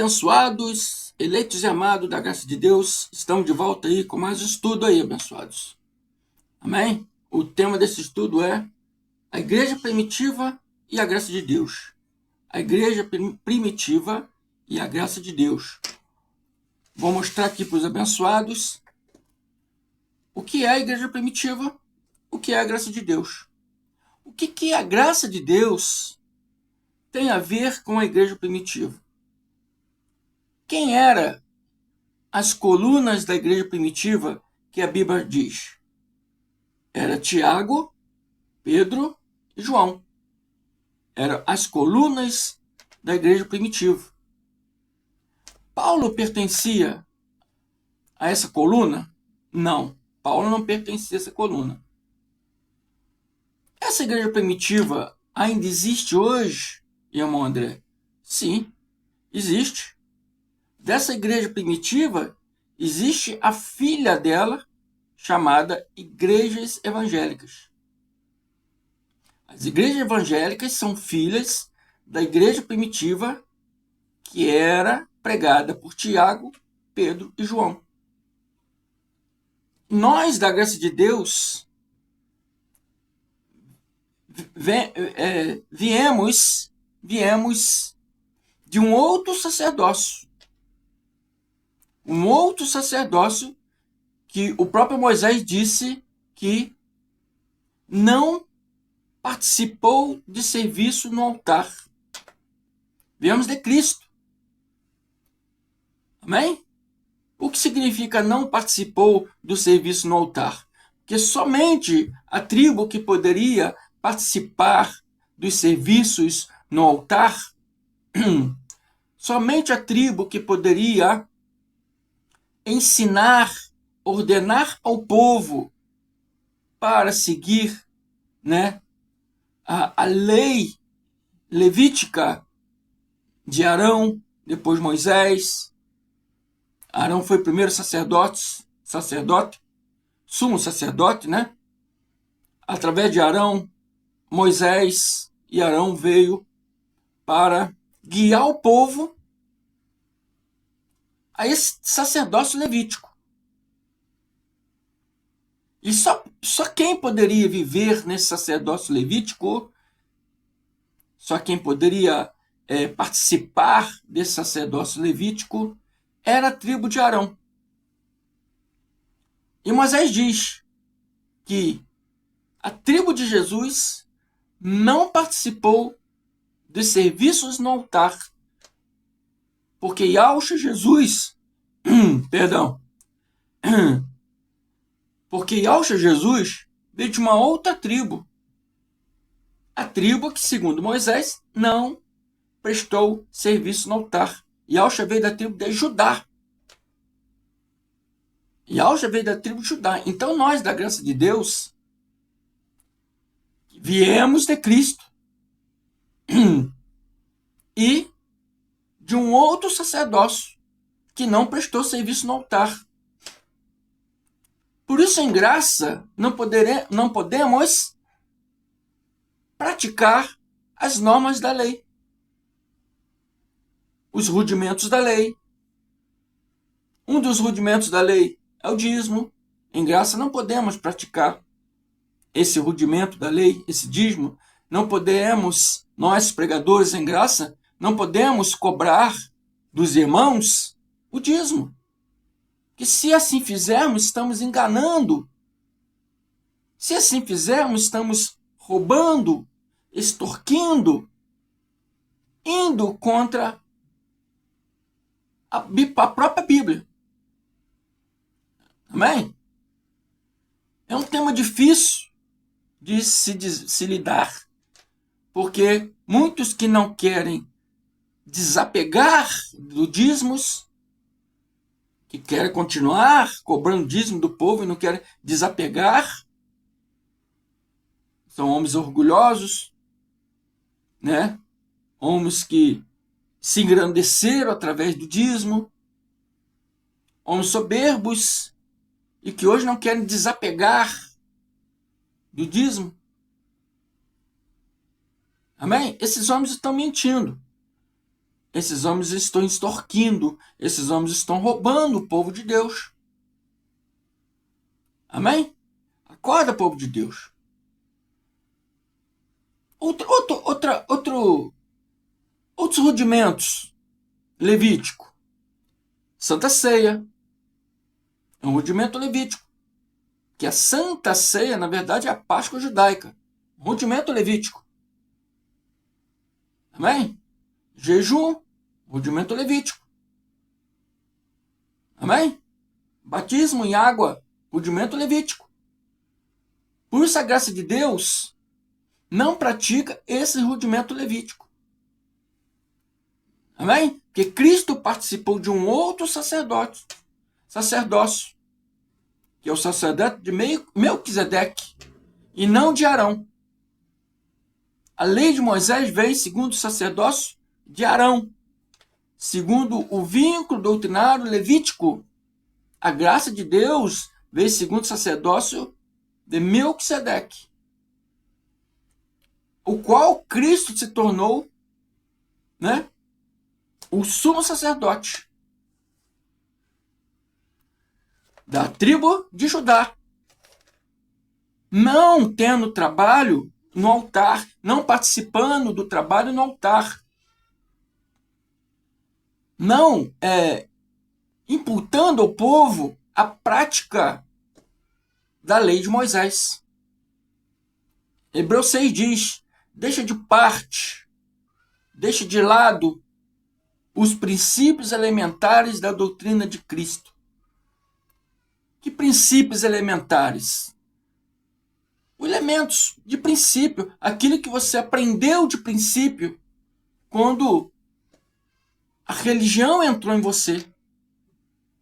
abençoados, eleitos e amados da graça de Deus, estamos de volta aí com mais estudo aí, abençoados. Amém? O tema desse estudo é a igreja primitiva e a graça de Deus. A igreja primitiva e a graça de Deus. Vou mostrar aqui para os abençoados o que é a igreja primitiva, o que é a graça de Deus. O que a graça de Deus tem a ver com a igreja primitiva? Quem eram as colunas da igreja primitiva que a Bíblia diz? Era Tiago, Pedro e João. Eram as colunas da igreja primitiva. Paulo pertencia a essa coluna? Não, Paulo não pertencia a essa coluna. Essa igreja primitiva ainda existe hoje, irmão André? Sim, existe. Dessa igreja primitiva, existe a filha dela, chamada igrejas evangélicas. As igrejas evangélicas são filhas da igreja primitiva que era pregada por Tiago, Pedro e João. Nós, da graça de Deus, viemos de um outro sacerdócio. Um outro sacerdócio que o próprio Moisés disse que não participou de serviço no altar. Viemos de Cristo. Amém? O que significa não participou do serviço no altar? Porque somente a tribo que poderia participar dos serviços no altar, somente a tribo que poderia ensinar, ordenar ao povo para seguir, a lei levítica de Arão, depois Moisés. Arão foi o primeiro sacerdote, sumo sacerdote, Através de Arão, Moisés e Arão veio para guiar o povo a esse sacerdócio levítico. E só quem poderia viver nesse sacerdócio levítico, só quem poderia participar desse sacerdócio levítico, era a tribo de Arão. E Moisés diz que a tribo de Jesus não participou dos serviços no altar, porque Yahushua Jesus, porque Yahushua Jesus veio de uma outra tribo. A tribo que, segundo Moisés, não prestou serviço no altar. Yahushua veio da tribo de Judá. Yahushua veio da tribo de Judá. Então nós, da graça de Deus, viemos de Cristo e de um outro sacerdócio que não prestou serviço no altar. Por isso, em graça, não podemos praticar as normas da lei, os rudimentos da lei. Um dos rudimentos da lei é o dízimo. Em graça, não podemos praticar esse rudimento da lei, esse dízimo. Não podemos, nós pregadores em graça, não podemos cobrar dos irmãos o dízimo. Que se assim fizermos, estamos enganando. Se assim fizermos, estamos roubando, extorquindo, indo contra a própria Bíblia. Amém? É um tema difícil de se lidar, porque muitos que não querem desapegar do dízimos, que querem continuar cobrando dízimo do povo e não querem desapegar, são homens orgulhosos, homens que se engrandeceram através do dízimo, homens soberbos e que hoje não querem desapegar do dízimo. Amém? Esses homens estão mentindo. esses homens estão extorquindo, esses homens estão roubando o povo de Deus. Amém? Acorda, povo de Deus. Outros rudimentos. Levítico. Santa Ceia. É um rudimento levítico. Que a Santa Ceia, na verdade, é a Páscoa judaica. Rudimento levítico. Amém? Jejum. Rudimento levítico. Amém? Batismo em água. Rudimento levítico. Por isso a graça de Deus não pratica esse rudimento levítico. Amém? Porque Cristo participou de um outro sacerdócio, que é o sacerdote de Melquisedeque, e não de Arão. A lei de Moisés veio segundo o sacerdócio de Arão, segundo o vínculo doutrinário levítico. A graça de Deus veio segundo o sacerdócio de Melquisedeque, o qual Cristo se tornou, né, o sumo sacerdote da tribo de Judá, não tendo trabalho no altar, não participando do trabalho no altar, não imputando ao povo a prática da lei de Moisés. Hebreus 6 diz: deixa de parte, deixa de lado os princípios elementares da doutrina de Cristo. Que princípios elementares? Os elementos de princípio, aquilo que você aprendeu de princípio quando a religião entrou em você.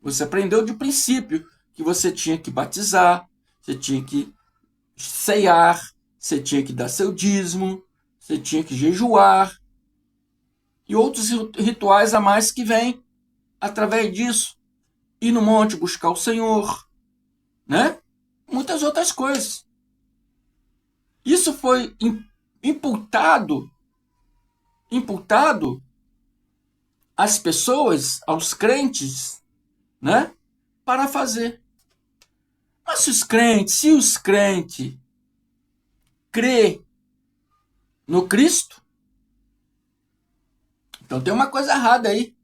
Você aprendeu de princípio que você tinha que batizar, você tinha que ceiar, você tinha que dar seu dízimo, você tinha que jejuar, e outros rituais a mais que vêm através disso. Ir no monte buscar o Senhor, né? Muitas outras coisas. Isso foi imputado às pessoas, aos crentes, né? Para fazer. Mas se os crentes crê no Cristo, então tem uma coisa errada aí.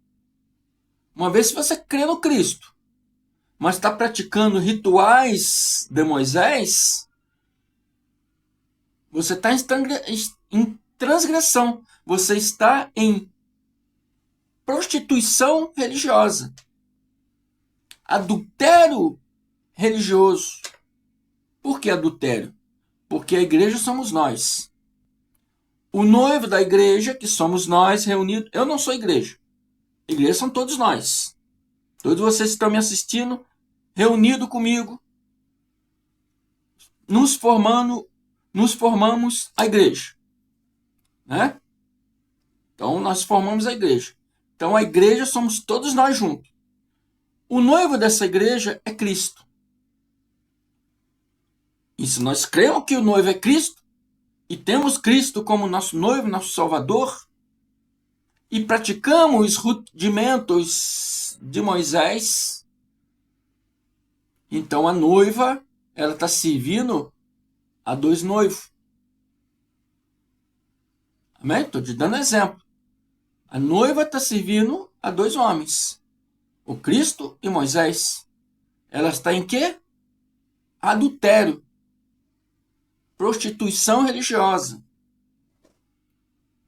Uma vez se você crê no Cristo, mas está praticando rituais de Moisés, você está em transgressão. Você está em prostituição religiosa. Adultério religioso. Por que adultério? Porque a igreja somos nós. O noivo da igreja, que somos nós reunidos. Eu não sou igreja. Igreja são todos nós. Todos vocês que estão me assistindo, reunidos comigo, nos formamos a igreja, né? Então nós formamos a igreja. Então a igreja somos todos nós juntos. O noivo dessa igreja é Cristo. E se nós cremos que o noivo é Cristo, e temos Cristo como nosso noivo, nosso Salvador, e praticamos os rudimentos de Moisés, então a noiva, ela está servindo a dois noivos. Amém? Estou te dando exemplo. A noiva está servindo a dois homens, o Cristo e Moisés. Ela está em quê? Adultério. Prostituição religiosa.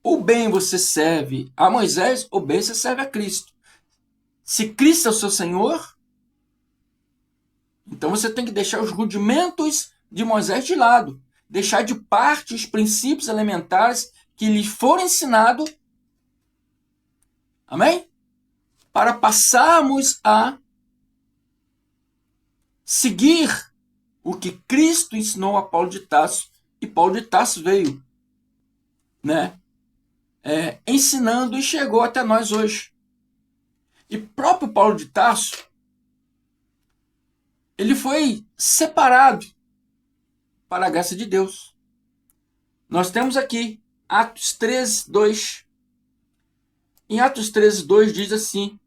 Ou bem você serve a Moisés, ou bem você serve a Cristo. Se Cristo é o seu Senhor, então você tem que deixar os rudimentos de Moisés de lado. Deixar de parte os princípios elementares que lhe foram ensinados. Amém? Para passarmos a seguir o que Cristo ensinou a Paulo de Tarso. E Paulo de Tarso veio, né? Ensinando e chegou até nós hoje. E próprio Paulo de Tarso, ele foi separado para a graça de Deus. Nós temos aqui Atos 13, 2. Em Atos 13:2 diz assim: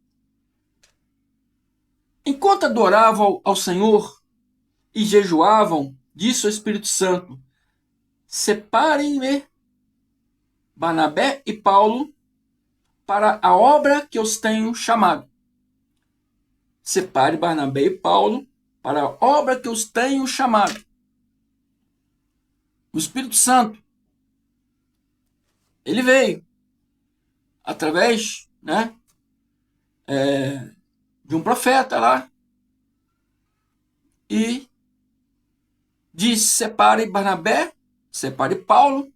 enquanto adoravam ao Senhor e jejuavam, disse o Espírito Santo: separem-me Barnabé e Paulo para a obra que os tenho chamado. Separe Barnabé e Paulo para a obra que os tenho chamado. O Espírito Santo, ele veio através, né, de um profeta lá e disse: separe Barnabé, separe Paulo,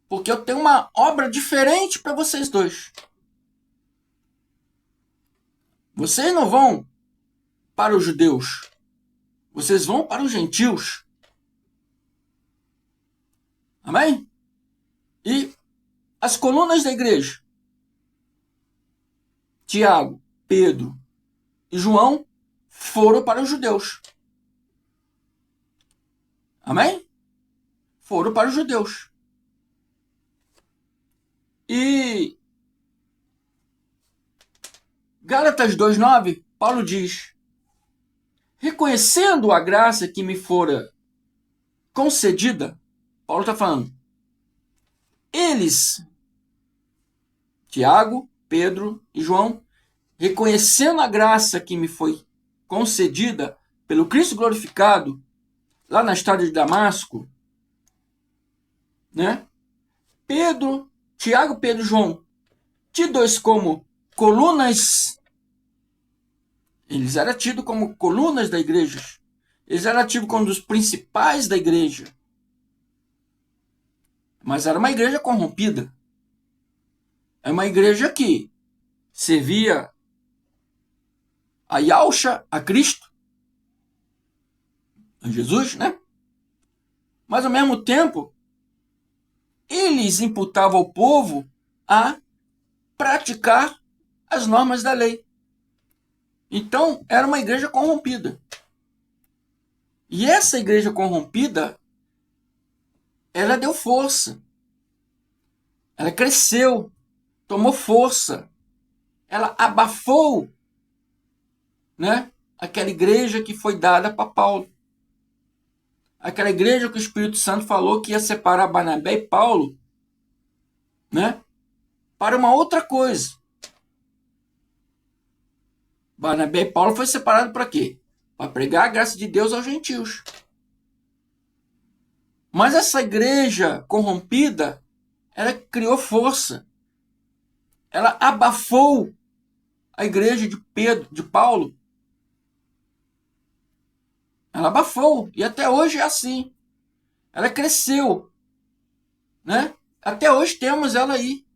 porque eu tenho uma obra diferente para vocês dois. Vocês não vão para os judeus, vocês vão para os gentios. Amém? E as colunas da igreja, Tiago, Pedro e João, foram para os judeus. Amém? Foram para os judeus. E Gálatas 2:9, Paulo diz: reconhecendo a graça que me fora concedida, Paulo está falando, eles, Tiago, Pedro e João, reconhecendo a graça que me foi concedida pelo Cristo glorificado, lá na estrada de Damasco, né? Tiago, Pedro e João, tidos como colunas, eles eram tidos como colunas da igreja, eles eram tidos como os principais da igreja, mas era uma igreja corrompida, é uma igreja que servia a Yahshua, a Cristo, a Jesus, né? Mas ao mesmo tempo, eles imputavam ao povo a praticar as normas da lei. Então, era uma igreja corrompida. E essa igreja corrompida, ela deu força. Ela cresceu, tomou força. Ela abafou, né, aquela igreja que foi dada para Paulo. Aquela igreja que o Espírito Santo falou que ia separar Barnabé e Paulo, né, para uma outra coisa. Barnabé e Paulo foi separado para quê? Para pregar a graça de Deus aos gentios. Mas essa igreja corrompida, ela criou força. Ela abafou a igreja de Paulo. Ela abafou. E até hoje é assim. Ela cresceu, né? Até hoje temos ela aí,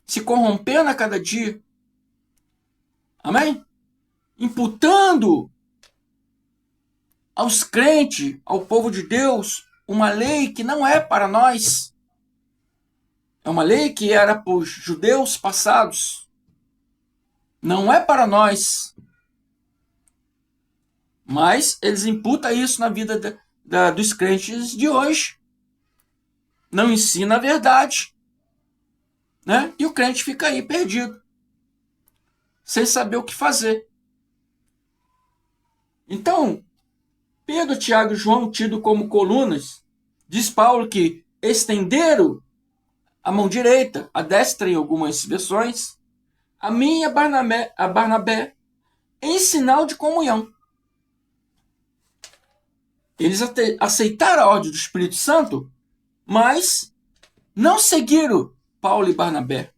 se corrompendo a cada dia. Amém? Imputando aos crentes, ao povo de Deus, uma lei que não é para nós. É uma lei que era para os judeus passados. Não é para nós. Mas eles imputam isso na vida dos crentes de hoje. Não ensina a verdade, né? E o crente fica aí perdido, sem saber o que fazer. Então, Pedro, Tiago e João, tidos como colunas, diz Paulo que estenderam a mão direita, a destra em algumas versões, a mim e a Barnabé, em sinal de comunhão. Eles aceitaram a ordem do Espírito Santo, mas não seguiram Paulo e Barnabé.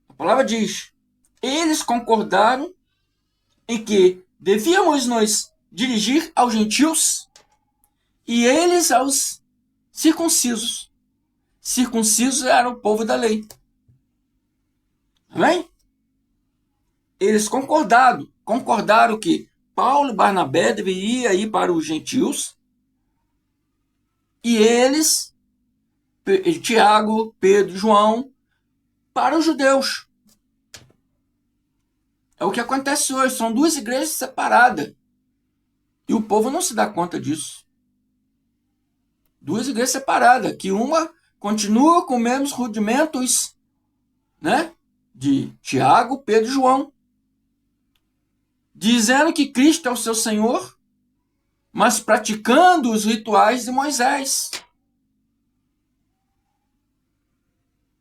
A palavra diz: eles concordaram em que devíamos nos dirigir aos gentios e eles aos circuncisos. Circuncisos eram o povo da lei. Amém? Eles concordaram que Paulo e Barnabé deveriam ir para os gentios e eles, Tiago, Pedro, João, para os judeus. É o que acontece hoje. São duas igrejas separadas. E o povo não se dá conta disso. Duas igrejas separadas. Que uma continua com os mesmos rudimentos, né, de Tiago, Pedro e João, dizendo que Cristo é o seu Senhor, mas praticando os rituais de Moisés.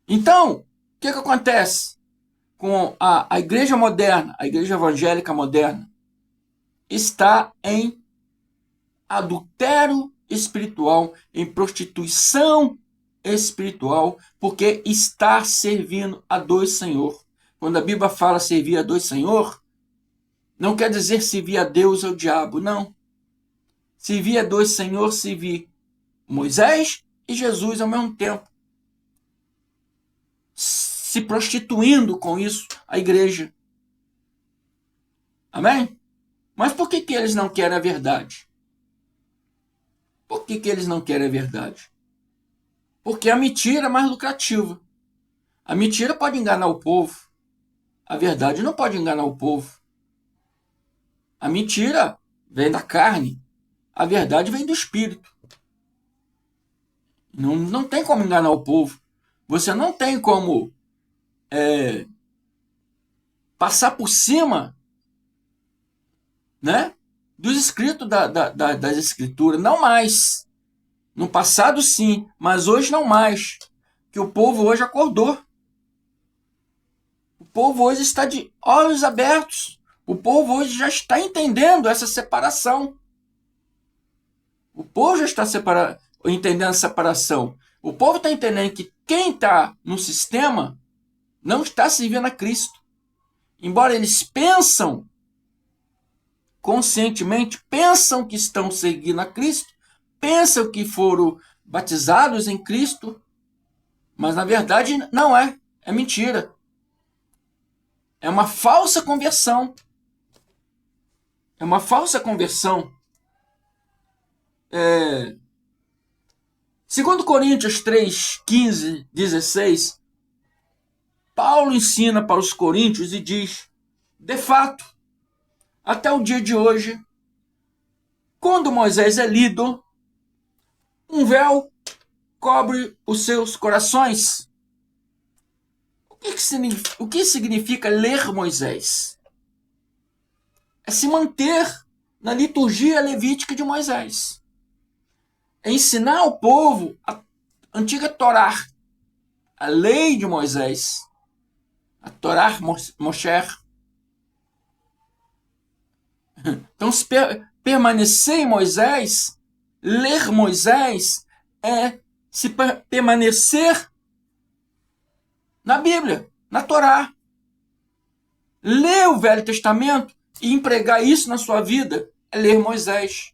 Então, o que acontece com a igreja moderna, a igreja evangélica moderna? Está em adultério espiritual, em prostituição espiritual, porque está servindo a dois senhor. Quando a Bíblia fala servir a dois senhor, não quer dizer servir a Deus ou ao diabo, não. Servir a dois senhor, servir Moisés e Jesus ao mesmo tempo, se prostituindo com isso a igreja. Amém? Mas por que eles não querem a verdade? Por que eles não querem a verdade? Porque a mentira é mais lucrativa. A mentira pode enganar o povo. A verdade não pode enganar o povo. A mentira vem da carne. A verdade vem do espírito. Não tem como enganar o povo. Você não tem como passar por cima, né, dos escritos das escrituras. Não mais. No passado sim, mas hoje não mais. Que o povo hoje acordou. O povo hoje está de olhos abertos. O povo hoje já está entendendo essa separação. O povo já está entendendo a separação. O povo está entendendo que quem está no sistema não está servindo a Cristo. Embora eles pensam, conscientemente, pensam que estão seguindo a Cristo, pensam que foram batizados em Cristo, mas na verdade não é. É mentira. É uma falsa conversão. É uma falsa conversão. 2 Coríntios 3, 15, 16, Paulo ensina para os coríntios e diz: de fato, até o dia de hoje, quando Moisés é lido, um véu cobre os seus corações. O que significa ler Moisés? É se manter na liturgia levítica de Moisés. É ensinar ao povo a antiga Torá, a lei de Moisés, a Torá Moshe. Então, se permanecer em Moisés, ler Moisés, é se permanecer na Bíblia, na Torá. Ler o Velho Testamento e empregar isso na sua vida é ler Moisés.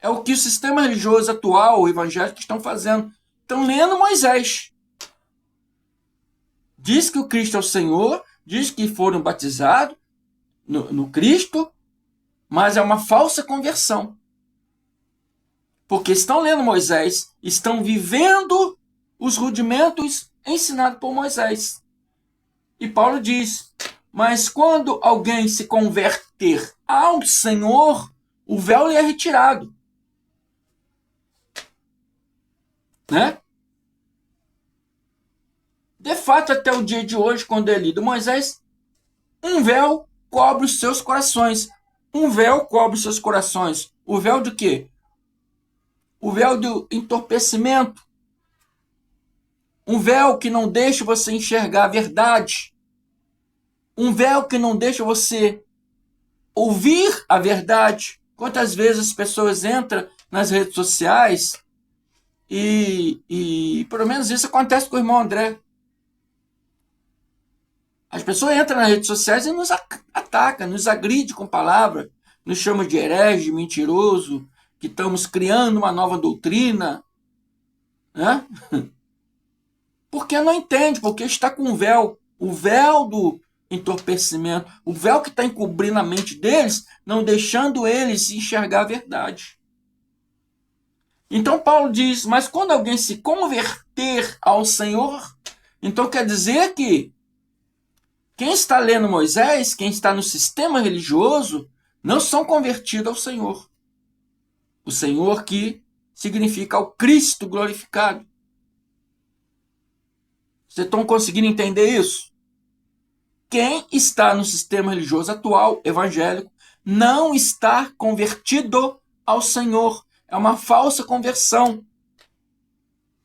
É o que o sistema religioso atual, o evangélico, estão fazendo. Estão lendo Moisés. Diz que o Cristo é o Senhor, diz que foram batizados no Cristo, mas é uma falsa conversão. Porque estão lendo Moisés, estão vivendo os rudimentos ensinados por Moisés. E Paulo diz: mas quando alguém se converter ao Senhor, o véu lhe é retirado. Né? De fato, até o dia de hoje, quando é lido Moisés, um véu cobre os seus corações. Um véu cobre os seus corações. O véu de quê? O véu do entorpecimento. Um véu que não deixa você enxergar a verdade. Um véu que não deixa você ouvir a verdade. Quantas vezes as pessoas entram nas redes sociais e pelo menos isso acontece com o irmão André. As pessoas entram nas redes sociais e nos atacam, nos agridem com palavras, nos chamam de herege, mentiroso, que estamos criando uma nova doutrina. Né? Porque não entende, porque está com o véu do entorpecimento, o véu que está encobrindo a mente deles, não deixando eles enxergar a verdade. Então Paulo diz: mas quando alguém se converter ao Senhor, então quer dizer que quem está lendo Moisés, quem está no sistema religioso, não são convertidos ao Senhor. O Senhor que significa o Cristo glorificado. Vocês estão conseguindo entender isso? Quem está no sistema religioso atual, evangélico, não está convertido ao Senhor. É uma falsa conversão.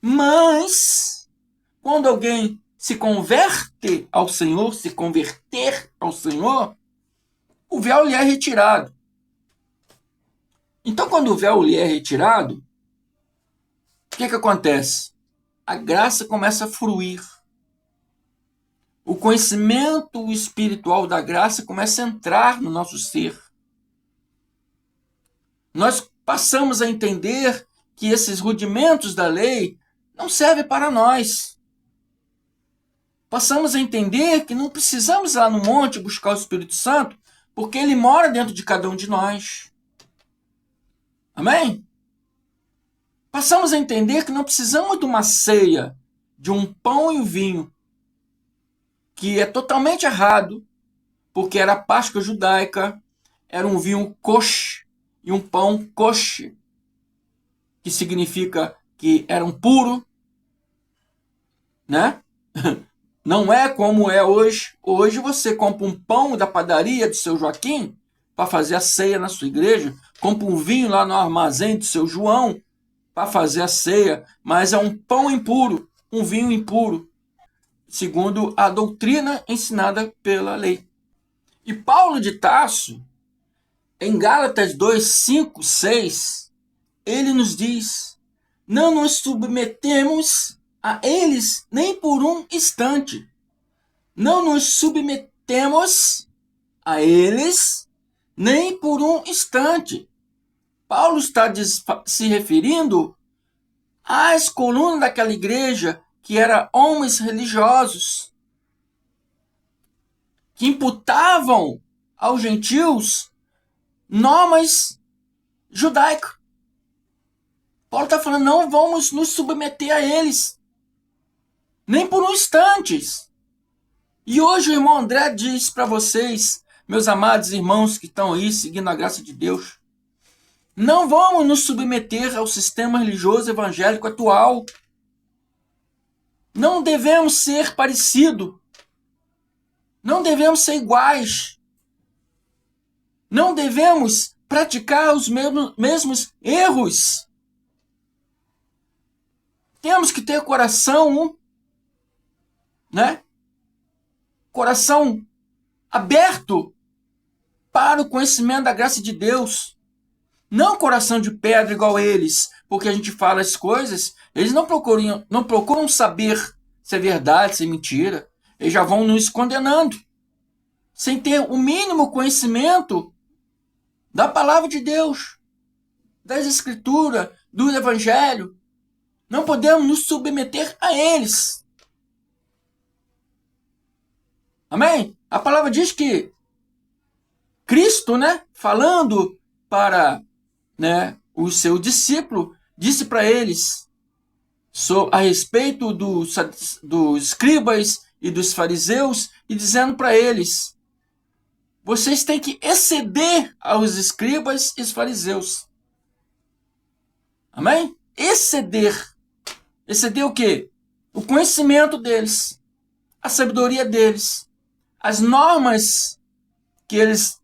Mas, quando alguém se converte ao Senhor, se converter ao Senhor, o véu lhe é retirado. Então, quando o véu lhe é retirado, o que acontece? A graça começa a fluir. O conhecimento espiritual da graça começa a entrar no nosso ser. Nós passamos a entender que esses rudimentos da lei não servem para nós. Passamos a entender que não precisamos ir lá no monte buscar o Espírito Santo, porque ele mora dentro de cada um de nós. Amém? Passamos a entender que não precisamos de uma ceia, de um pão e um vinho, que é totalmente errado, porque era a Páscoa judaica, era um vinho kosher e um pão kosher, que significa que eram puro, né? Não é como é hoje. Hoje você compra um pão da padaria do seu Joaquim para fazer a ceia na sua igreja, compra um vinho lá no armazém do seu João para fazer a ceia, mas é um pão impuro, um vinho impuro, segundo a doutrina ensinada pela lei. E Paulo de Tarso, em Gálatas 2, 5, 6, ele nos diz: não nos submetemos a eles nem por um instante. Não nos submetemos a eles nem por um instante. Paulo está se referindo às colunas daquela igreja que eram homens religiosos, que imputavam aos gentios normas judaicas. Paulo está falando, não vamos nos submeter a eles, nem por um instante. E hoje o irmão André diz para vocês, meus amados irmãos que estão aí seguindo a graça de Deus, não vamos nos submeter ao sistema religioso evangélico atual. Não devemos ser parecidos. Não devemos ser iguais. Não devemos praticar os mesmos erros. Temos que ter coração, né? Coração aberto para o conhecimento da graça de Deus. Não coração de pedra igual eles, porque a gente fala as coisas, eles não procuram saber se é verdade, se é mentira. Eles já vão nos condenando, sem ter o mínimo conhecimento da palavra de Deus, das Escrituras, do Evangelho. Não podemos nos submeter a eles. Amém? A palavra diz que Cristo, né, falando para, né, o seu discípulo, disse para eles a respeito dos escribas e dos fariseus, e dizendo para eles: vocês têm que exceder aos escribas e os fariseus. Amém? Exceder. Exceder o quê? O conhecimento deles, a sabedoria deles, as normas que eles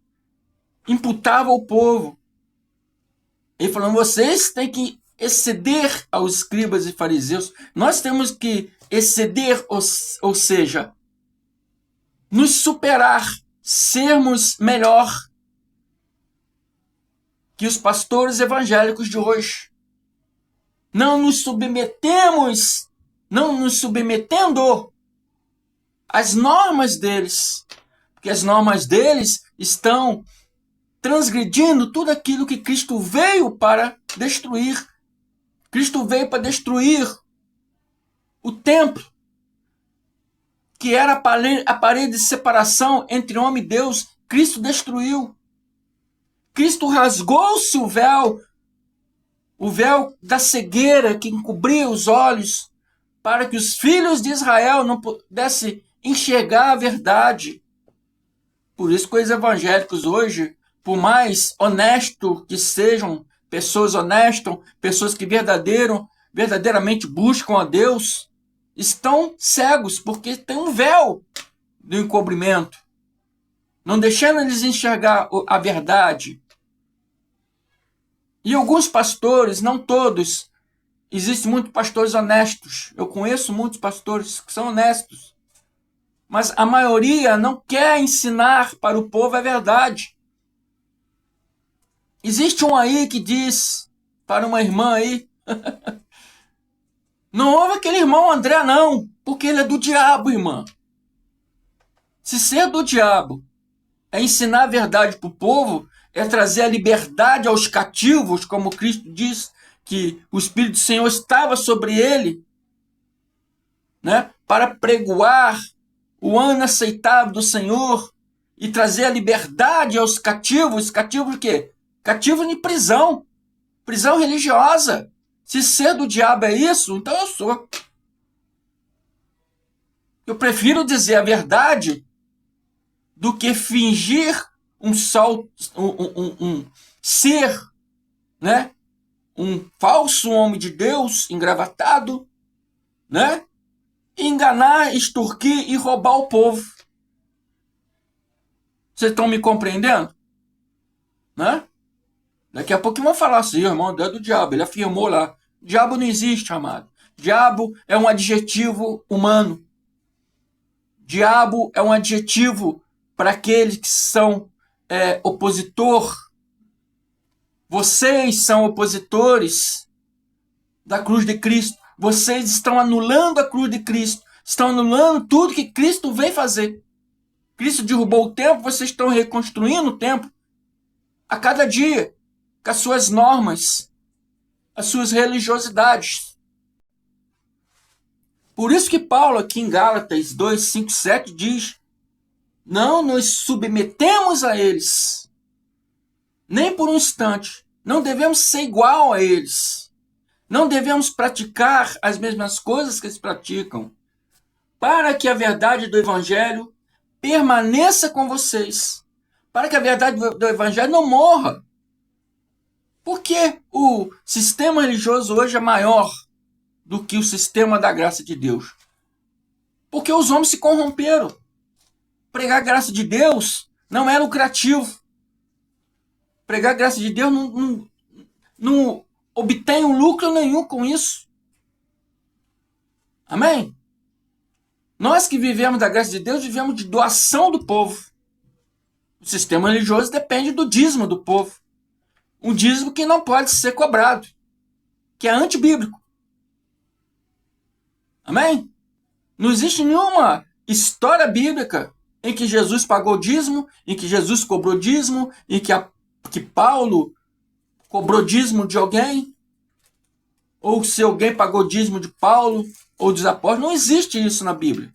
imputavam ao povo. Ele falando, vocês têm que exceder aos escribas e fariseus. Nós temos que exceder, ou seja, nos superar, sermos melhor que os pastores evangélicos de hoje. Não nos submetemos, não nos submetendo às normas deles, porque as normas deles estão transgredindo tudo aquilo que Cristo veio para destruir. Cristo veio para destruir o templo, que era a parede de separação entre homem e Deus. Cristo destruiu. Cristo rasgou-se o véu da cegueira que encobria os olhos, para que os filhos de Israel não pudessem enxergar a verdade. Por isso que os evangélicos hoje, por mais honestos que sejam, pessoas honestas, pessoas que verdadeiramente buscam a Deus, estão cegos, porque tem um véu do encobrimento, não deixando eles enxergar a verdade. E alguns pastores, não todos, existem muitos pastores honestos. Eu conheço muitos pastores que são honestos, mas a maioria não quer ensinar para o povo a verdade. Existe um aí que diz para uma irmã aí, não ouve aquele irmão André não, porque ele é do diabo, irmã. Se ser do diabo é ensinar a verdade para o povo, é trazer a liberdade aos cativos, como Cristo diz que o Espírito do Senhor estava sobre ele, né, para pregoar o ano aceitável do Senhor e trazer a liberdade aos cativos. Cativos de quê? Cativos em prisão, prisão religiosa. Se ser do diabo é isso, então eu sou. Eu prefiro dizer a verdade do que fingir um ser, né? Um falso homem de Deus engravatado, né? Enganar, extorquir e roubar o povo. Vocês estão me compreendendo? Né? Daqui a pouco vão falar assim, irmão, é do diabo. Ele afirmou lá. Diabo não existe, amado. Diabo é um adjetivo humano. Diabo é um adjetivo para aqueles que são opositor. Vocês são opositores da cruz de Cristo. Vocês estão anulando a cruz de Cristo. Estão anulando tudo que Cristo veio fazer. Cristo derrubou o templo, vocês estão reconstruindo o templo a cada dia, com as suas normas, as suas religiosidades. Por isso que Paulo, aqui em Gálatas 2, 5, 7, diz: não nos submetemos a eles, nem por um instante. Não devemos ser igual a eles. Não devemos praticar as mesmas coisas que eles praticam, para que a verdade do Evangelho permaneça com vocês, para que a verdade do Evangelho não morra. Porque o sistema religioso hoje é maior do que o sistema da graça de Deus? Porque os homens se corromperam. Pregar a graça de Deus não é lucrativo. Pregar a graça de Deus não obtém um lucro nenhum com isso. Amém? Nós que vivemos da graça de Deus, vivemos de doação do povo. O sistema religioso depende do dízimo do povo. Um dízimo que não pode ser cobrado, que é antibíblico. Amém? Não existe nenhuma história bíblica em que Jesus pagou dízimo, em que Jesus cobrou dízimo, em que Paulo cobrou dízimo de alguém, ou se alguém pagou dízimo de Paulo ou dos apóstolos. Não existe isso na Bíblia.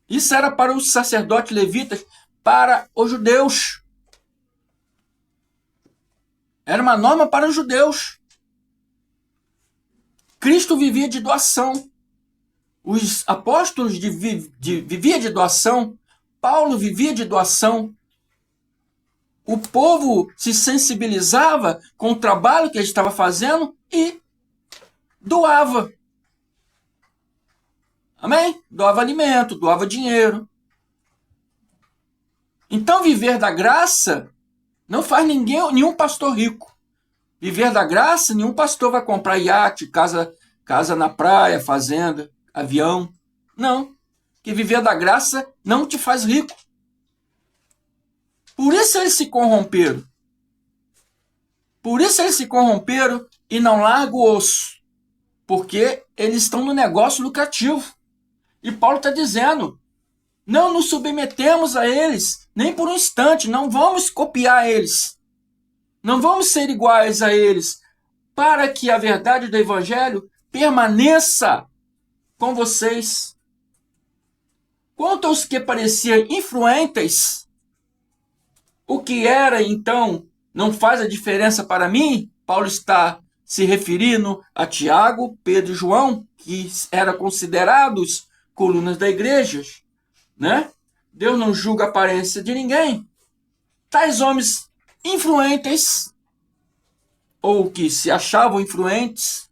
Isso era para os sacerdotes levitas, para os judeus. Era uma norma para os judeus. Cristo vivia de doação. Os apóstolos viviam de doação. Paulo vivia de doação. O povo se sensibilizava com o trabalho que ele estava fazendo e doava. Amém? Doava alimento, doava dinheiro. Então viver da graça não faz nenhum pastor rico. Viver da graça, nenhum pastor vai comprar iate, casa na praia, fazenda, avião. Não. Que viver da graça não te faz rico. Por isso eles se corromperam. Por isso eles se corromperam e não largam o osso. Porque eles estão no negócio lucrativo. E Paulo está dizendo: não nos submetemos a eles, nem por um instante, não vamos copiar eles. Não vamos ser iguais a eles, para que a verdade do Evangelho permaneça com vocês. Quanto aos que pareciam influentes, o que era então não faz a diferença para mim? Paulo está se referindo a Tiago, Pedro e João, que eram considerados colunas da igreja, né? Deus não julga a aparência de ninguém. Tais homens influentes, ou que se achavam influentes,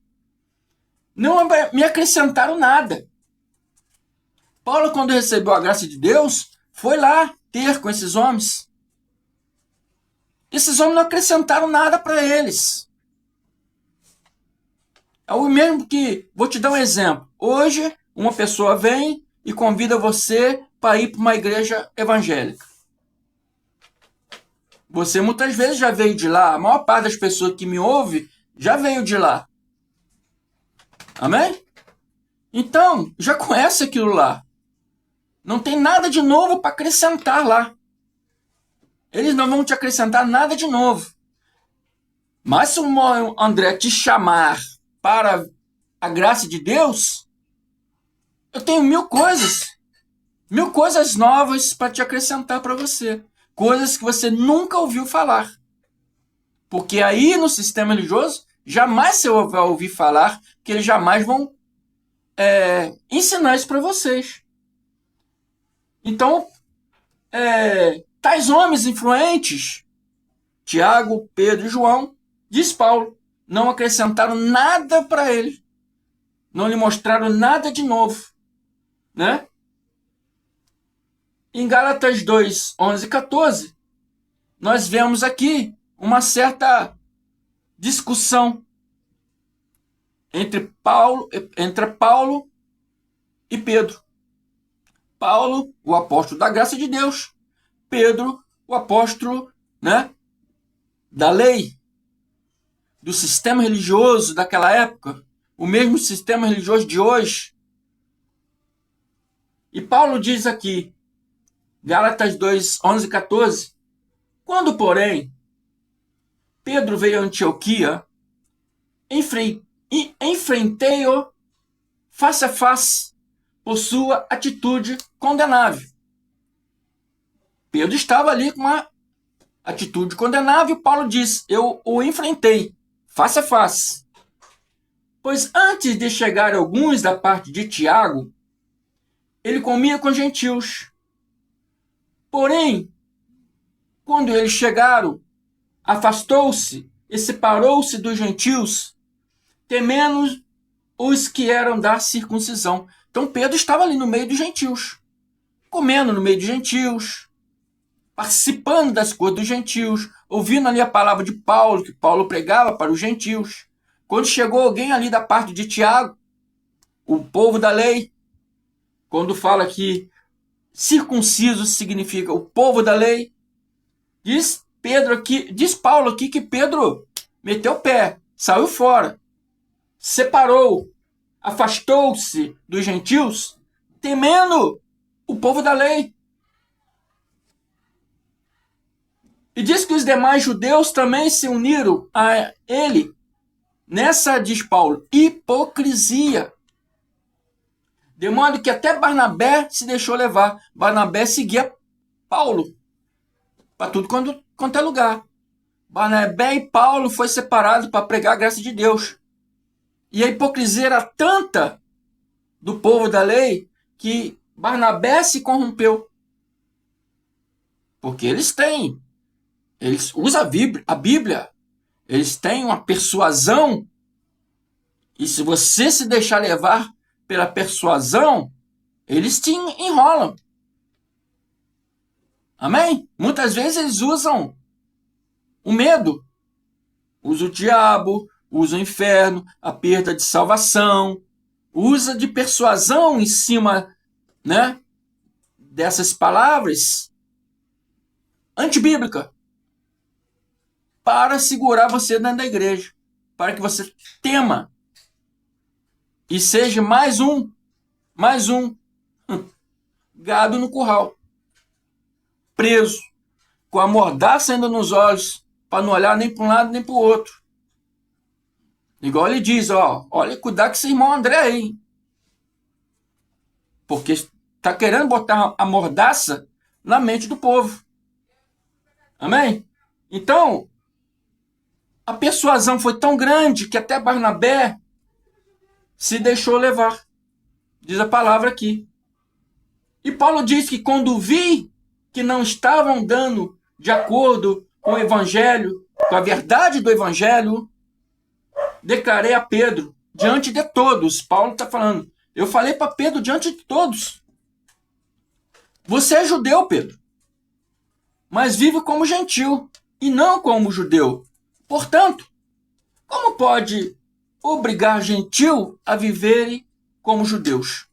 não me acrescentaram nada. Paulo, quando recebeu a graça de Deus, foi lá ter com esses homens. Esses homens não acrescentaram nada para eles. É o mesmo que, vou te dar um exemplo. Hoje, uma pessoa vem e convida você para ir para uma igreja evangélica. Você muitas vezes já veio de lá. A maior parte das pessoas que me ouve já veio de lá. Amém? Então, já conhece aquilo lá. Não tem nada de novo para acrescentar lá. Eles não vão te acrescentar nada de novo. Mas se o André te chamar para a graça de Deus, eu tenho mil coisas novas para te acrescentar para você. Coisas que você nunca ouviu falar. Porque aí no sistema religioso, jamais você vai ouvir falar, que eles jamais vão ensinar isso para vocês. Então, tais homens influentes, Tiago, Pedro e João, diz Paulo, não acrescentaram nada para ele. Não lhe mostraram nada de novo. Né? Em Gálatas 2, 11 e 14, nós vemos aqui uma certa discussão entre Paulo e Pedro. Paulo, o apóstolo da graça de Deus. Pedro, o apóstolo, né, da lei, do sistema religioso daquela época, o mesmo sistema religioso de hoje. E Paulo diz aqui, Gálatas 2, 11 e 14, quando, porém, Pedro veio a Antioquia, enfrentei-o face a face por sua atitude condenável. Pedro estava ali com uma atitude condenável e Paulo diz, eu o enfrentei face a face. Pois antes de chegar alguns da parte de Tiago, ele comia com gentios. Porém, quando eles chegaram, afastou-se e separou-se dos gentios, temendo os que eram da circuncisão. Então Pedro estava ali no meio dos gentios, comendo no meio dos gentios, participando das coisas dos gentios, ouvindo ali a palavra de Paulo, que Paulo pregava para os gentios. Quando chegou alguém ali da parte de Tiago, o povo da lei, quando fala que circunciso significa o povo da lei, diz Paulo aqui que Pedro meteu o pé, saiu fora, separou, afastou-se dos gentios, temendo o povo da lei. E diz que os demais judeus também se uniram a ele nessa, diz Paulo, hipocrisia. De modo que até Barnabé se deixou levar. Barnabé seguia Paulo para tudo quanto é lugar. Barnabé e Paulo foi separado para pregar a graça de Deus. E a hipocrisia era tanta do povo da lei que Barnabé se corrompeu. Porque eles usam a Bíblia, eles têm uma persuasão, e se você se deixar levar pela persuasão, eles te enrolam. Amém? Muitas vezes eles usam o medo, usam o diabo, usam o inferno, a perda de salvação, usa de persuasão em cima, né, dessas palavras antibíblicas para segurar você dentro da igreja, para que você tema e seja mais um gado no curral, preso, com a mordaça ainda nos olhos, para não olhar nem para um lado nem para o outro. Igual ele diz, olha, cuidado com esse irmão André aí, porque está querendo botar a mordaça na mente do povo. Amém? Então, a persuasão foi tão grande que até Barnabé se deixou levar. Diz a palavra aqui. E Paulo diz que quando vi que não estavam dando de acordo com o evangelho, com a verdade do evangelho, declarei a Pedro, diante de todos. Paulo está falando. Eu falei para Pedro diante de todos. Você é judeu, Pedro, mas vive como gentil e não como judeu. Portanto, como pode obrigar gentil a viverem como judeus?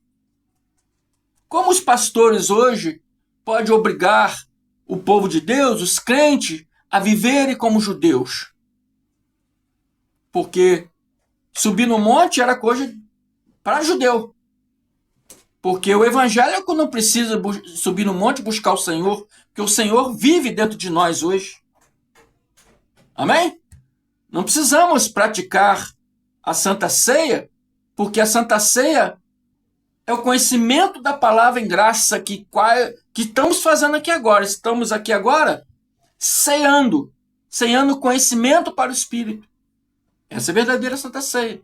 Como os pastores hoje podem obrigar o povo de Deus, os crentes, a viverem como judeus? Porque subir no monte era coisa para judeu. Porque o evangélico não precisa subir no monte e buscar o Senhor, porque o Senhor vive dentro de nós hoje. Amém? Não precisamos praticar a Santa Ceia, porque a Santa Ceia é o conhecimento da palavra em graça que estamos fazendo aqui agora. Estamos aqui agora ceando conhecimento para o Espírito. Essa é a verdadeira Santa Ceia.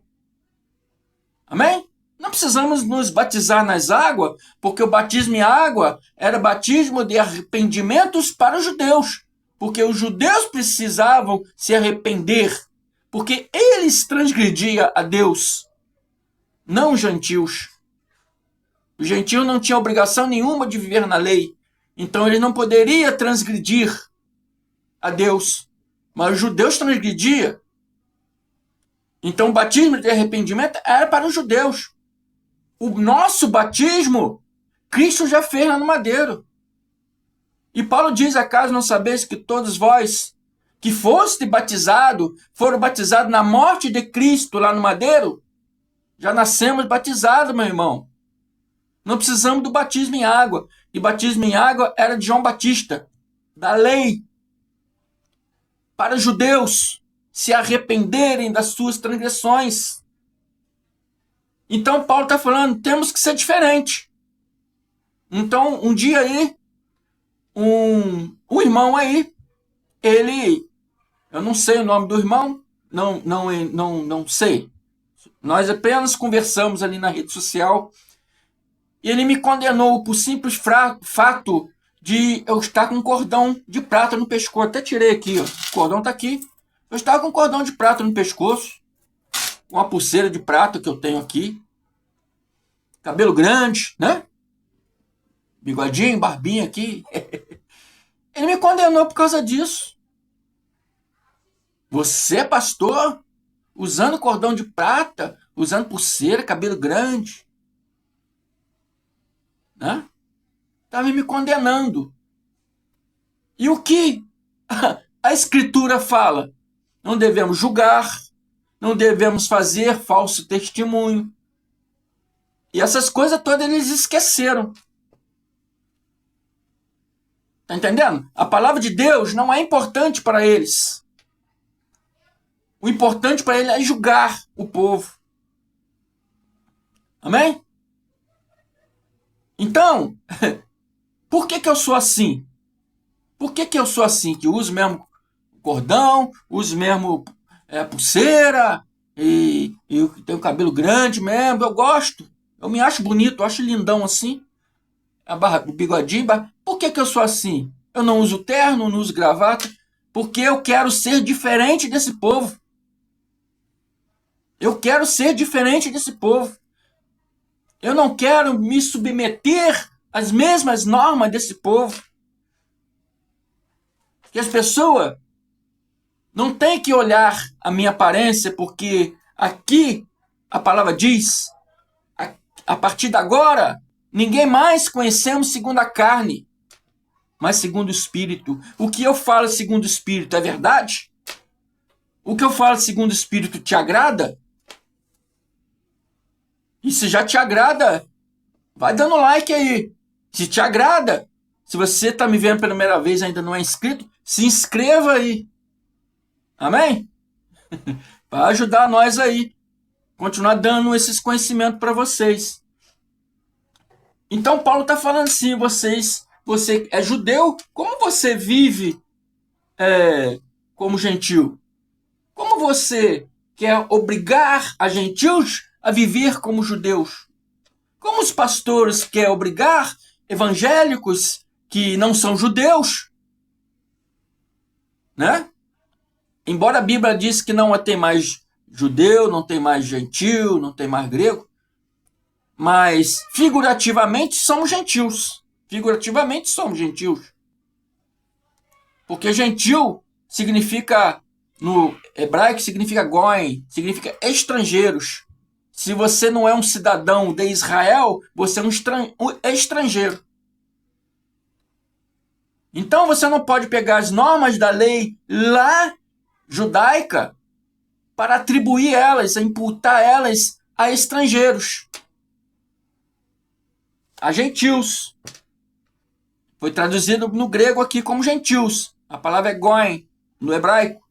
Amém? Não precisamos nos batizar nas águas, porque o batismo em água era batismo de arrependimentos para os judeus. Porque os judeus precisavam se arrepender, porque eles transgrediam a Deus, não os gentios. O gentio não tinha obrigação nenhuma de viver na lei, então ele não poderia transgredir a Deus, mas os judeus transgrediam. Então o batismo de arrependimento era para os judeus. O nosso batismo, Cristo já fez lá no madeiro. E Paulo diz, acaso não sabeis que todos vós que foste batizado, foram batizados na morte de Cristo lá no madeiro? Já nascemos batizados, meu irmão. Não precisamos do batismo em água. E batismo em água era de João Batista, da lei, para os judeus se arrependerem das suas transgressões. Então Paulo está falando, temos que ser diferente. Então um dia aí, um irmão aí, eu não sei o nome do irmão, não sei. Nós apenas conversamos ali na rede social e ele me condenou por simples fato de eu estar com um cordão de prata no pescoço. Até tirei aqui, ó. O cordão está aqui. Eu estava com um cordão de prata no pescoço, uma pulseira de prata que eu tenho aqui, cabelo grande, né? Bigodinho, barbinha aqui. Ele me condenou por causa disso. Você é pastor usando cordão de prata, usando pulseira, cabelo grande, né? Estava me condenando. E o que a Escritura fala? Não devemos julgar, não devemos fazer falso testemunho. E essas coisas todas eles esqueceram. Está entendendo? A palavra de Deus não é importante para eles. O importante para eles é julgar o povo. Amém? Então, por que eu sou assim? Por que eu sou assim? Que uso mesmo cordão, uso mesmo pulseira, e eu tenho cabelo grande mesmo, eu gosto. Eu me acho bonito, eu acho lindão assim. O bigodinho. Por que eu sou assim? Eu não uso terno, não uso gravata, porque eu quero ser diferente desse povo. Eu quero ser diferente desse povo. Eu não quero me submeter às mesmas normas desse povo. Que as pessoas não têm que olhar a minha aparência, porque aqui a palavra diz, a partir de agora, ninguém mais conhecemos segundo a carne, mas segundo o Espírito. O que eu falo segundo o Espírito é verdade? O que eu falo segundo o Espírito te agrada? E se já te agrada, vai dando like aí. Se te agrada, se você está me vendo pela primeira vez e ainda não é inscrito, se inscreva aí. Amém? Para ajudar nós aí. Continuar dando esses conhecimentos para vocês. Então Paulo está falando assim, você é judeu, como você vive como gentil? Como você quer obrigar a gentios a viver como judeus? Como os pastores querem obrigar evangélicos que não são judeus, né? Embora a Bíblia diz que não tem mais judeu, não tem mais gentil, não tem mais grego, mas figurativamente somos gentios. Figurativamente somos gentios. Porque gentil significa, no hebraico, significa goim, significa estrangeiros. Se você não é um cidadão de Israel, você é um estrangeiro. Então você não pode pegar as normas da lei lá judaica para atribuir elas, imputar elas a estrangeiros, a gentios. Foi traduzido no grego aqui como gentios. A palavra é goim, no hebraico.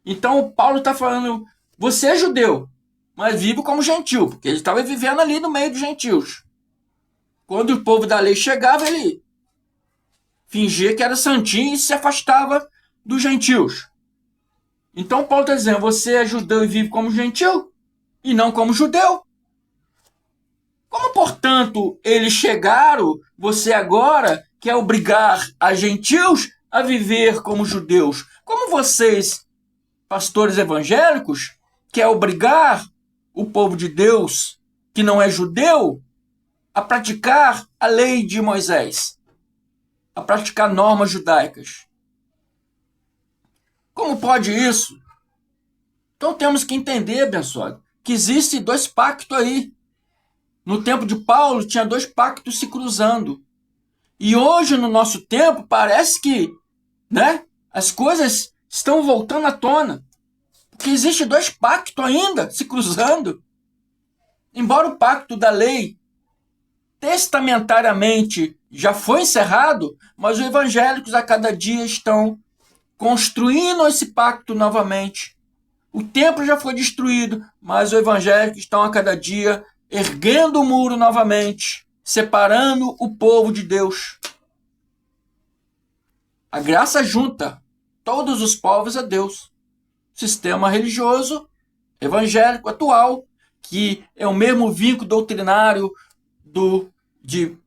Então Paulo está falando, você é judeu, mas vive como gentil, porque ele estava vivendo ali no meio dos gentios. Quando o povo da lei chegava, ele fingia que era santinho e se afastava dos gentios. Então Paulo está dizendo, você é judeu e vive como gentil, e não como judeu. Como, portanto, eles chegaram, você agora quer obrigar a gentios a viver como judeus? Como vocês, pastores evangélicos, quer obrigar o povo de Deus, que não é judeu, a praticar a lei de Moisés, a praticar normas judaicas? Como pode isso? Então temos que entender, abençoado, que existem dois pactos aí. No tempo de Paulo, tinha dois pactos se cruzando. E hoje, no nosso tempo, parece que, as coisas estão voltando à tona. Porque existem dois pactos ainda se cruzando. Embora o pacto da lei testamentariamente já foi encerrado, mas os evangélicos a cada dia estão construindo esse pacto novamente. O templo já foi destruído, mas os evangélicos estão a cada dia erguendo o muro novamente, separando o povo de Deus. A graça junta todos os povos a Deus. Sistema religioso evangélico atual, que é o mesmo vínculo doutrinário de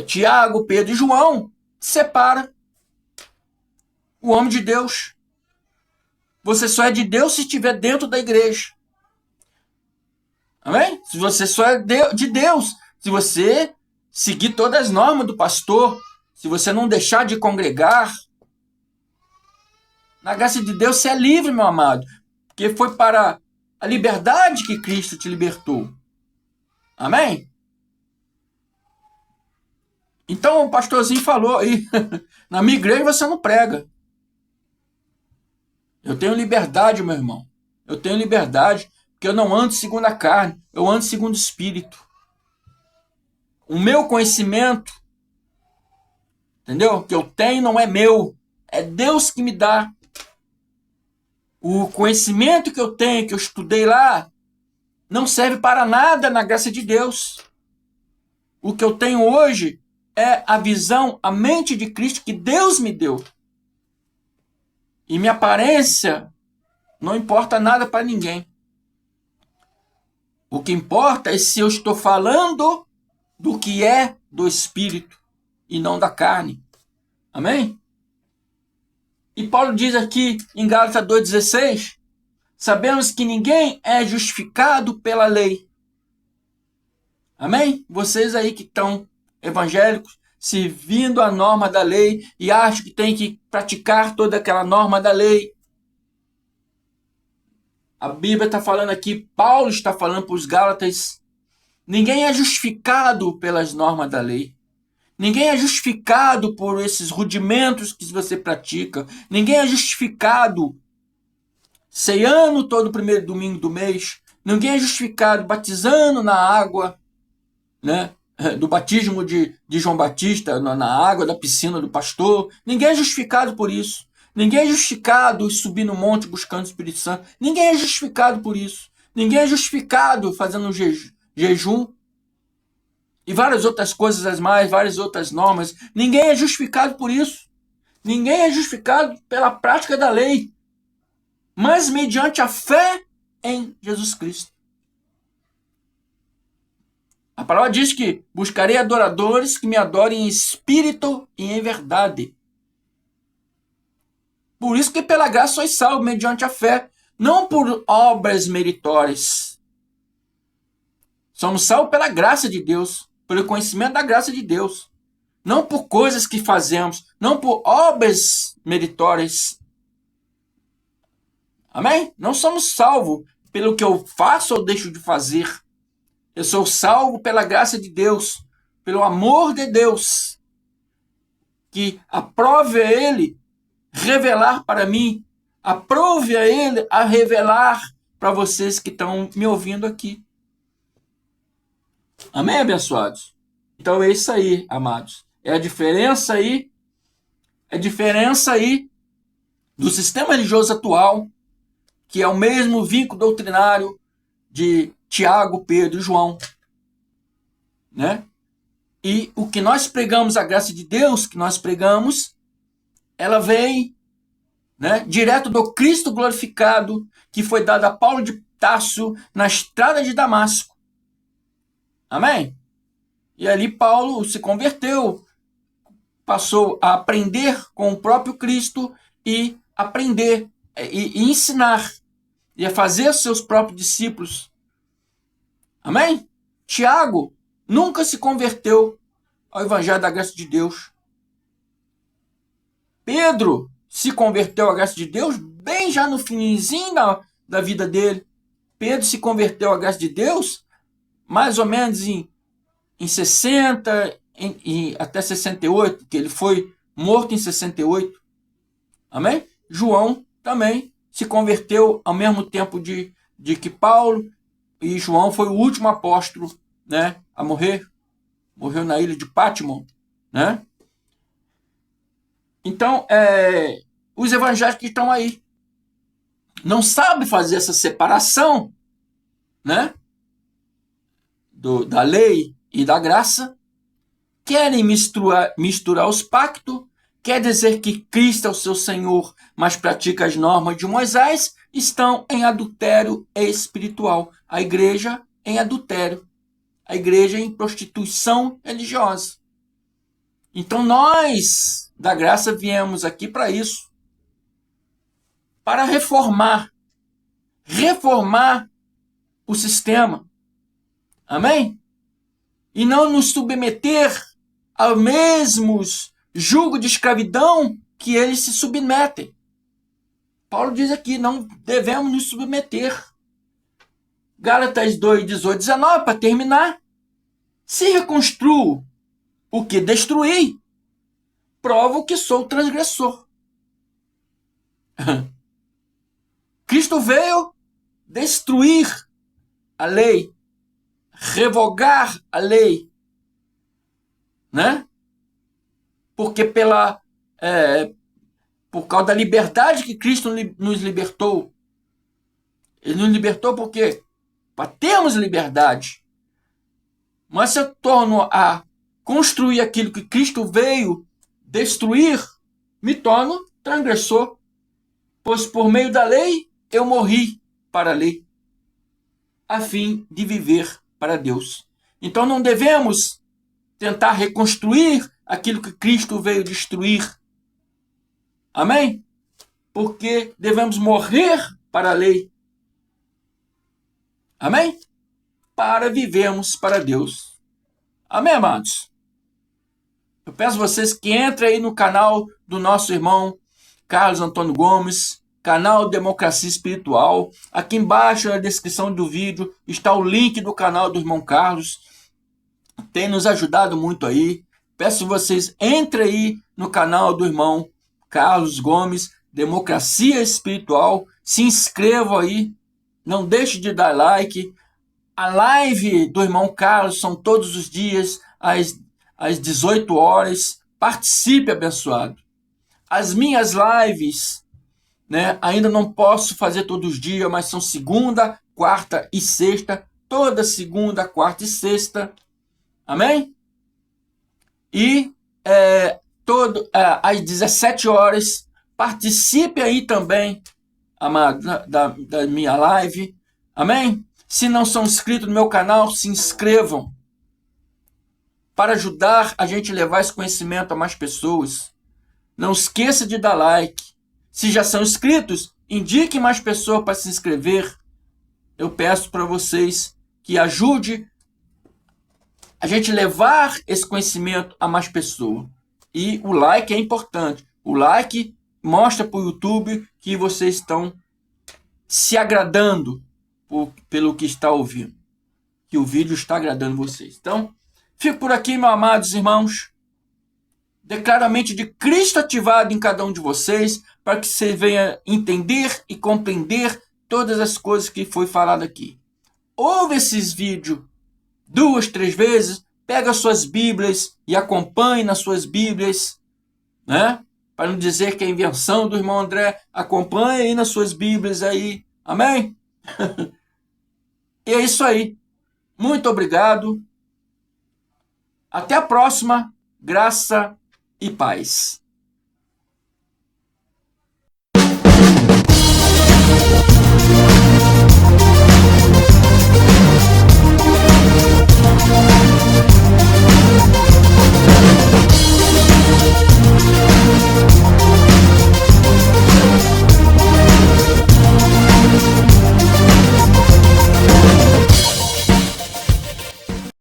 Tiago, Pedro e João, separa o homem de Deus. Você só é de Deus se estiver dentro da igreja. Amém? Se você só é de Deus, se você seguir todas as normas do pastor, se você não deixar de congregar, na graça de Deus você é livre, meu amado, porque foi para a liberdade que Cristo te libertou. Amém? Então o pastorzinho falou aí, na minha igreja você não prega. Eu tenho liberdade, meu irmão. Eu tenho liberdade, porque eu não ando segundo a carne, eu ando segundo o Espírito. O meu conhecimento, entendeu? Que eu tenho não é meu, é Deus que me dá. O conhecimento que eu tenho, que eu estudei lá, não serve para nada na graça de Deus. O que eu tenho hoje é a visão, a mente de Cristo que Deus me deu. E minha aparência não importa nada para ninguém. O que importa é se eu estou falando do que é do Espírito e não da carne. Amém? E Paulo diz aqui em Gálatas 2,16, sabemos que ninguém é justificado pela lei. Amém? Vocês aí que estão evangélicos, servindo a norma da lei e acham que tem que praticar toda aquela norma da lei. A Bíblia está falando aqui, Paulo está falando para os Gálatas, ninguém é justificado pelas normas da lei. Ninguém é justificado por esses rudimentos que você pratica. Ninguém é justificado ceando todo primeiro domingo do mês. Ninguém é justificado batizando na água, do batismo de João Batista, na água da piscina do pastor. Ninguém é justificado por isso. Ninguém é justificado subir no monte buscando o Espírito Santo. Ninguém é justificado por isso. Ninguém é justificado fazendo um jejum. E várias outras coisas mais, várias outras normas. Ninguém é justificado por isso. Ninguém é justificado pela prática da lei, mas mediante a fé em Jesus Cristo. A palavra diz que buscarei adoradores que me adorem em espírito e em verdade. Por isso que pela graça sois salvos, mediante a fé. não por obras meritórias. Somos salvos pela graça de Deus, pelo conhecimento da graça de Deus. Não por coisas que fazemos, não por obras meritórias. Amém? Não somos salvos pelo que eu faço ou deixo de fazer. Eu sou salvo pela graça de Deus, pelo amor de Deus, que aprove a Ele revelar para mim, aprove a Ele a revelar para vocês que estão me ouvindo aqui. Amém, abençoados? Então é isso aí, amados. É a diferença aí do sistema religioso atual, que é o mesmo vínculo doutrinário de Tiago, Pedro e João, né? E o que nós pregamos, a graça de Deus que nós pregamos, ela vem, né, direto do Cristo glorificado, que foi dado a Paulo de Tarso na estrada de Damasco. Amém? E ali Paulo se converteu, passou a aprender com o próprio Cristo e aprender e ensinar e a fazer os seus próprios discípulos. Amém? Tiago nunca se converteu ao Evangelho da graça de Deus. Pedro se converteu à graça de Deus bem já no finzinho da vida dele. Pedro se converteu à graça de Deus mais ou menos em 60 até 68, que ele foi morto em 68. Amém? João também se converteu ao mesmo tempo de que Paulo, e João foi o último apóstolo, né, a morrer. Morreu na ilha de Patmos, né? Então, os evangélicos que estão aí não sabem fazer essa separação, né, da lei e da graça, querem misturar os pactos, quer dizer que Cristo é o seu Senhor, mas pratica as normas de Moisés, estão em adultério espiritual. A igreja em adultério. A igreja em prostituição religiosa. Então nós, da graça, viemos aqui para isso. Para reformar o sistema. Amém? E não nos submeter aos mesmos julgo de escravidão que eles se submetem. Paulo diz aqui, não devemos nos submeter. Gálatas 2, 18, 19, para terminar. Se reconstruo o que destruí, provo que sou transgressor. Cristo veio destruir a lei, revogar a lei, né? Porque por causa da liberdade que Cristo nos libertou. Ele nos libertou por quê? Para termos liberdade. Mas se eu torno a construir aquilo que Cristo veio destruir, me torno transgressor. Pois por meio da lei eu morri para a lei, a fim de viver para Deus. Então não devemos tentar reconstruir aquilo que Cristo veio destruir. Amém? Porque devemos morrer para a lei. Amém? Para vivermos para Deus. Amém, amados? Eu peço a vocês que entrem aí no canal do nosso irmão Carlos Antônio Gomes, canal Democracia Espiritual. Aqui embaixo na descrição do vídeo está o link do canal do irmão Carlos. Tem nos ajudado muito aí. Peço que vocês entrem aí no canal do irmão Carlos Gomes, Democracia Espiritual. Se inscrevam aí. Não deixe de dar like. A live do irmão Carlos são todos os dias, às 18 horas. Participe, abençoado. As minhas lives, né, ainda não posso fazer todos os dias, mas são segunda, quarta e sexta. Toda segunda, quarta e sexta. Amém? E às 17 horas. Participe aí também, amado, da minha live. Amém? Se não são inscritos no meu canal, se inscrevam. Para ajudar a gente a levar esse conhecimento a mais pessoas. Não esqueça de dar like. Se já são inscritos, indiquem mais pessoas para se inscrever. Eu peço para vocês que ajude a gente levar esse conhecimento a mais pessoas. E o like é importante. O like mostra para o YouTube que vocês estão se agradando pelo que está ouvindo. Que o vídeo está agradando vocês. Então, fico por aqui, meus amados irmãos. Declaro a mente de Cristo ativado em cada um de vocês, para que você venha entender e compreender todas as coisas que foi falado aqui. Ouve esses vídeos 2, 3 vezes, pega suas Bíblias e acompanhe nas suas Bíblias, né? Para não dizer que é invenção do irmão André, acompanhe aí nas suas Bíblias aí, amém? E é isso aí. Muito obrigado. Até a próxima. Graça e paz.